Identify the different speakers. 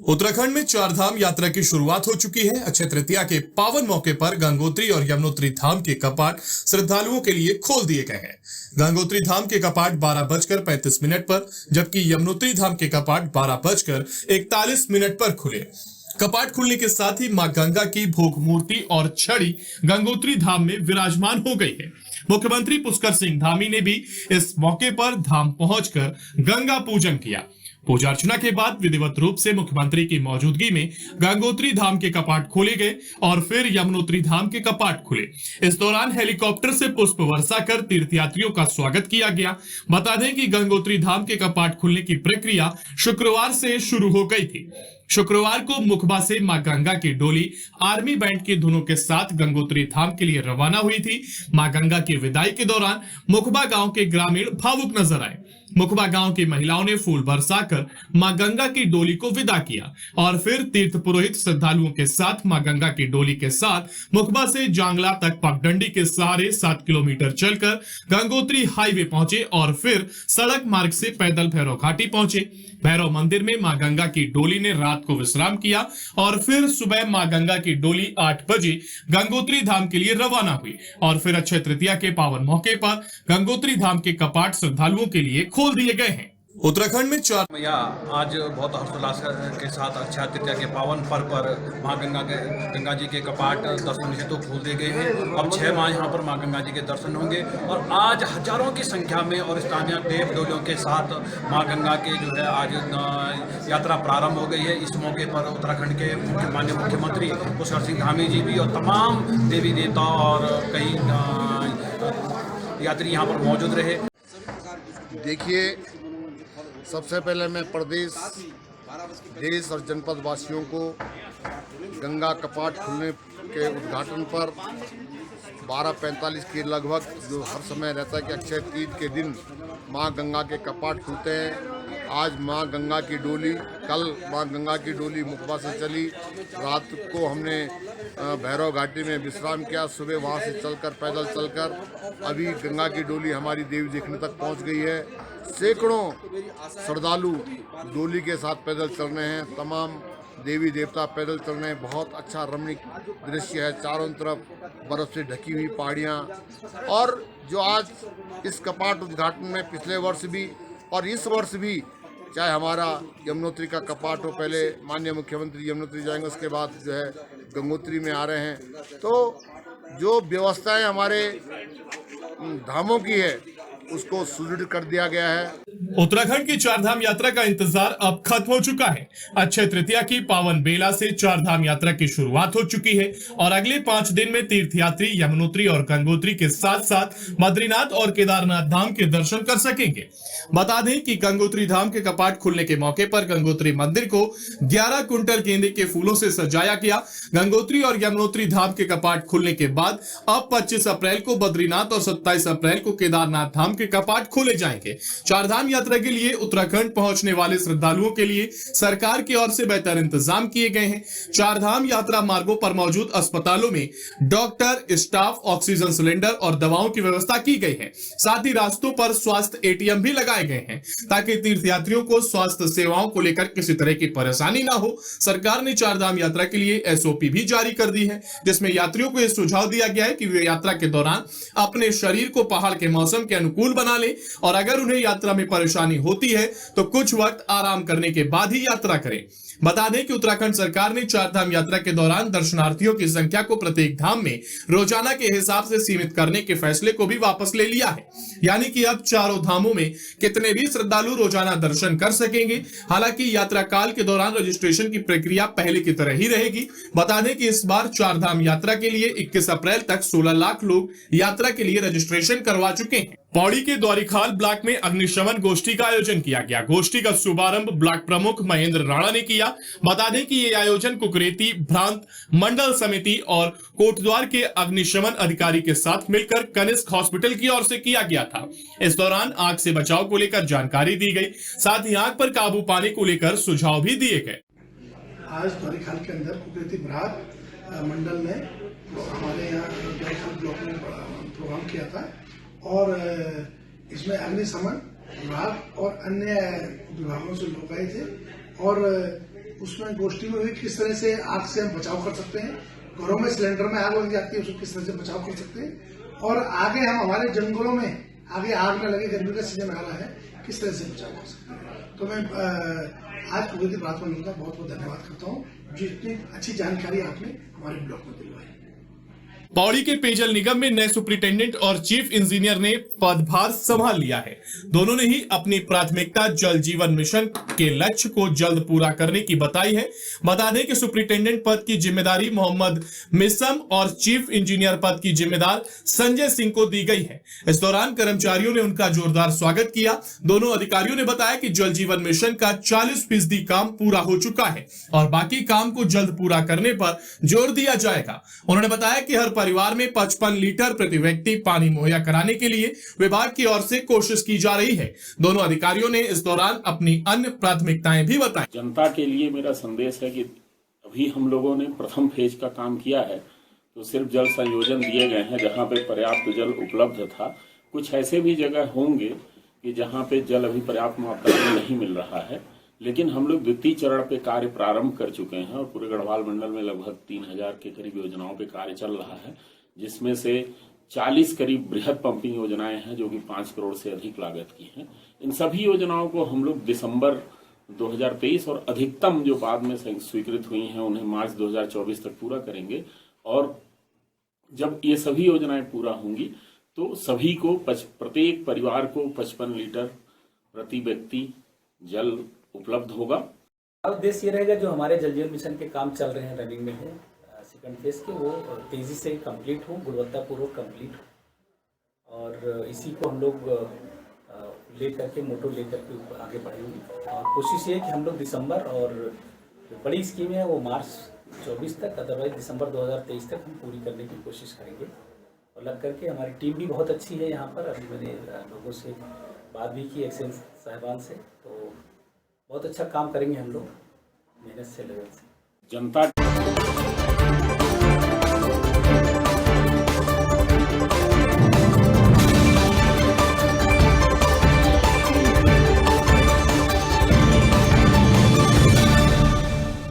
Speaker 1: उत्तराखंड में चारधाम यात्रा की शुरुआत हो चुकी है। अक्षय तृतीया के पावन मौके पर गंगोत्री और यमुनोत्री धाम के कपाट श्रद्धालुओं के लिए खोल दिए गए हैं। गंगोत्री धाम के कपाट 12:35 पर, जबकि यमुनोत्री धाम के कपाट 12:41 पर खुले। कपाट खुलने के साथ ही मां गंगा की भोग मूर्ति और छड़ी गंगोत्री धाम में विराजमान हो गई है। मुख्यमंत्री पुष्कर सिंह धामी ने भी इस मौके पर धाम पहुंचकर गंगा पूजन किया। पूजा अर्चना के बाद विधिवत रूप से मुख्यमंत्री की मौजूदगी में गंगोत्री धाम के कपाट खोले गए और फिर यमुनोत्री धाम के कपाट खुले। इस दौरान हेलीकॉप्टर से पुष्प वर्षा कर तीर्थयात्रियों का स्वागत किया गया। बता दें कि गंगोत्री धाम के कपाट खुलने की प्रक्रिया शुक्रवार से शुरू हो गई थी। शुक्रवार को मुखबा से मां गंगा की डोली आर्मी बैंड की धुनों के साथ गंगोत्री धाम के लिए रवाना हुई थी। मां गंगा की विदाई के दौरान मुखबा गांव के ग्रामीण भावुक नजर आए। मुखबा गांव की महिलाओं ने फूल बरसाकर मां गंगा की डोली को विदा किया और फिर तीर्थ पुरोहित श्रद्धालुओं के साथ मां गंगा की डोली के साथ मुखबा से जांगला तक पगडंडी के सहारे 7 किलोमीटर चलकर गंगोत्री हाईवे पहुंचे और फिर सड़क मार्ग से पैदल भैरव घाटी पहुंचे। भैरव मंदिर में मां गंगा की डोली ने रात को विश्राम किया और फिर सुबह मां गंगा की डोली 8 बजे गंगोत्री धाम के लिए रवाना हुई और फिर अक्षय तृतीया के पावन मौके पर गंगोत्री धाम के कपाट श्रद्धालुओं के लिए खोल दिए गए हैं। उत्तराखंड में
Speaker 2: आज बहुत हर्षोल्लास के साथ अक्षय तृतीया के पावन पर्व पर मां गंगा जी के कपाट दर्शन हेतु खोल दिए गए हैं। अब 6 माह यहाँ पर मां गंगा जी के दर्शन होंगे और आज हजारों की संख्या में और स्थानीय देव डोलियों के साथ मां गंगा के जो है आज यात्रा प्रारंभ हो गई है। इस मौके पर उत्तराखंड के माननीय मुख्यमंत्री पुष्कर सिंह धामी जी भी और तमाम देवी देवता और कई यात्री यहाँ पर मौजूद रहे।
Speaker 3: देखिए, सबसे पहले मैं प्रदेश, देश और जनपद वासियों को गंगा कपाट खुलने के उद्घाटन पर 12:45 के लगभग, जो हर समय रहता है कि अक्षय तीज के दिन मां गंगा के कपाट खुलते हैं। आज मां गंगा की डोली, कल मां गंगा की डोली मुखबा से चली। रात को हमने भैरव घाटी में विश्राम किया। सुबह वहां से चलकर, पैदल चलकर अभी गंगा की डोली हमारी देवी देखने तक पहुंच गई है। सैकड़ों श्रद्धालु डोली के साथ पैदल चल रहे हैं। तमाम देवी देवता पैदल चल रहे हैं। बहुत अच्छा रमणीक दृश्य है। चारों तरफ बर्फ से ढकी हुई पहाड़ियाँ। और जो आज इस कपाट उद्घाटन में पिछले वर्ष भी और इस वर्ष भी, चाहे हमारा यमुनोत्री का कपाट हो, पहले माननीय मुख्यमंत्री यमुनोत्री जाएंगे, उसके बाद जो है गंगोत्री में आ रहे हैं, तो जो व्यवस्थाएं हमारे धामों की है उसको सुदृढ़ कर दिया गया है।
Speaker 1: उत्तराखंड की चारधाम यात्रा का इंतजार अब खत्म हो चुका है। अक्षय तृतीया की पावन बेला से चारधाम यात्रा की शुरुआत हो चुकी है और अगले 5 दिन में तीर्थयात्री यमुनोत्री और गंगोत्री के साथ साथ बद्रीनाथ और केदारनाथ धाम के दर्शन कर सकेंगे। बता दें कि गंगोत्री धाम के कपाट खुलने के मौके पर गंगोत्री मंदिर को 11 कुंटल गेंदे के फूलों से सजाया गया। गंगोत्री और यमुनोत्री धाम के कपाट खुलने के बाद अब 25 अप्रैल को बद्रीनाथ और 27 अप्रैल को केदारनाथ धाम के कपाट खोले जाएंगे। चारधाम यात्रा के लिए उत्तराखंड पहुंचने वाले श्रद्धालुओं के लिए सरकार की ओर से बेहतर इंतजाम किए गए हैं। चारधाम यात्रा मार्गों पर मौजूद अस्पतालों में डॉक्टर, स्टाफ, ऑक्सीजन सिलेंडर और दवाओं की व्यवस्था की गई है। साथ ही रास्तों पर स्वास्थ्य एटीएम भी लगाए गए हैं ताकि तीर्थयात्रियों को स्वास्थ्य सेवाओं को लेकर किसी तरह की परेशानी ना हो। सरकार ने चारधाम यात्रा के लिए एसओपी भी जारी कर दी है, जिसमें यात्रियों को यह सुझाव दिया गया है कि वे यात्रा के दौरान अपने शरीर को पहाड़ के मौसम के अनुकूल बना ले और अगर उन्हें यात्रा में परेशानी होती है तो कुछ वक्त आराम करने के बाद ही यात्रा करें। बता दें कि उत्तराखंड सरकार ने चारधाम यात्रा के दौरान दर्शनार्थियों की संख्या को प्रत्येक धाम में रोजाना के हिसाब से सीमित करने के फैसले को भी वापस ले लिया है। यानी कि अब चारों धामों में कितने भी श्रद्धालु रोजाना दर्शन कर सकेंगे। हालांकि यात्रा काल के दौरान रजिस्ट्रेशन की प्रक्रिया पहले की तरह ही रहेगी। बता दें कि इस बार चारधाम यात्रा के लिए 21 अप्रैल तक 16 लाख लोग यात्रा के लिए रजिस्ट्रेशन करवा चुके हैं। पौड़ी के द्वारिखाल ब्लॉक में अग्निशमन गोष्ठी का आयोजन किया गया। गोष्ठी का शुभारंभ ब्लॉक प्रमुख महेंद्र राणा ने किया। बता दें कि ये आयोजन कुकरेती भ्रांत मंडल समिति और कोटद्वार के अग्निशमन अधिकारी के साथ मिलकर कनिष्क हॉस्पिटल की ओर से किया गया था। इस दौरान आग से बचाव को लेकर जानकारी दी गई, साथ ही आग पर काबू पाने को लेकर सुझाव भी दिए गए।
Speaker 4: आज द्वारिखाल के अंदर कुकरेती भ्रांत मंडल ने हमारे यहाँ द्वारिखाल ब्लॉक में प्रोग्राम किया था और इसमें अग्निशमन विभाग और अन्य विभागों से लोग आए थे और उसमें गोष्ठी में हुई किस तरह से आग से हम बचाव कर सकते हैं, घरों में सिलेंडर में आग लग जाती है उसको किस तरह से बचाव कर सकते हैं, और आगे हम हमारे जंगलों में आगे आग न लगे, गर्मी का सीजन आ रहा है, किस तरह से बचाव कर सकते हैं। तो मैं आज कुदरती प्रभात मंडल का बहुत बहुत धन्यवाद करता हूँ जो इतनी अच्छी जानकारी आपने हमारे ब्लॉक में दिलवाई।
Speaker 1: पौड़ी के पेयजल निगम में नए सुपरिटेंडेंट और चीफ इंजीनियर ने पदभार संभाल लिया है। दोनों ने ही अपनी प्राथमिकता जल जीवन मिशन के लक्ष्य को जल्द पूरा करने की बताई है। बता दें कि सुपरिटेंडेंट पद की जिम्मेदारी मोहम्मद मिसम और चीफ इंजीनियर पद की जिम्मेदार संजय सिंह को दी गई है। इस दौरान कर्मचारियों ने उनका जोरदार स्वागत किया। दोनों अधिकारियों ने बताया कि जल जीवन मिशन का 40% काम पूरा हो चुका है और बाकी काम को जल्द पूरा करने पर जोर दिया जाएगा। उन्होंने बताया कि हर परिवार में 55 लीटर प्रति व्यक्ति पानी मुहैया कराने के लिए विभाग की ओर से कोशिश की जा रही है। दोनों अधिकारियों ने इस दौरान अपनी अन्य प्राथमिकताएं भी बताई।
Speaker 5: जनता के लिए मेरा संदेश है कि अभी हम लोगों ने प्रथम फेज का काम किया है, तो सिर्फ जल संयोजन दिए गए हैं जहां पे पर्याप्त जल उपलब्ध था। कुछ ऐसे भी जगह होंगे कि जहां पे जल अभी पर्याप्त मात्रा में नहीं मिल रहा है, लेकिन हम लोग द्वितीय चरण पे कार्य प्रारंभ कर चुके हैं और पूरे गढ़वाल मंडल में लगभग 3000 के करीब योजनाओं पे कार्य चल रहा है, जिसमें से 40 करीब बृहद पंपिंग योजनाएं हैं जो कि 5 करोड़ से अधिक लागत की हैं। इन सभी योजनाओं को हम लोग दिसंबर 2023 और अधिकतम जो बाद में स्वीकृत हुई हैं उन्हें मार्च 2024 तक पूरा करेंगे। और जब ये सभी योजनाएं पूरा होंगी तो सभी को प्रत्येक परिवार को 55 लीटर प्रति व्यक्ति जल उपलब्ध होगा।
Speaker 6: उद्देश्य ये रहेगा जो हमारे जल जीवन मिशन के काम चल रहे हैं, रनिंग में है सेकंड फेज के, वो तेज़ी से कंप्लीट हो, गुणवत्तापूर्वक कंप्लीट हो, और इसी को हम लोग लेकर के मोटो लेकर के आगे बढ़ेंगे। और कोशिश ये है कि हम लोग दिसंबर, और जो बड़ी स्कीम है वो मार्च 24 तक, अदरवाइज दिसंबर 2023 तक हम पूरी करने की कोशिश करेंगे। और लग करके हमारी टीम भी बहुत अच्छी है यहाँ पर। अभी मैंने लोगों से बात भी की, एक्सेल साहिबान से, तो बहुत अच्छा काम करेंगे हम लोग मेहनत से, लेवल से।
Speaker 5: जनता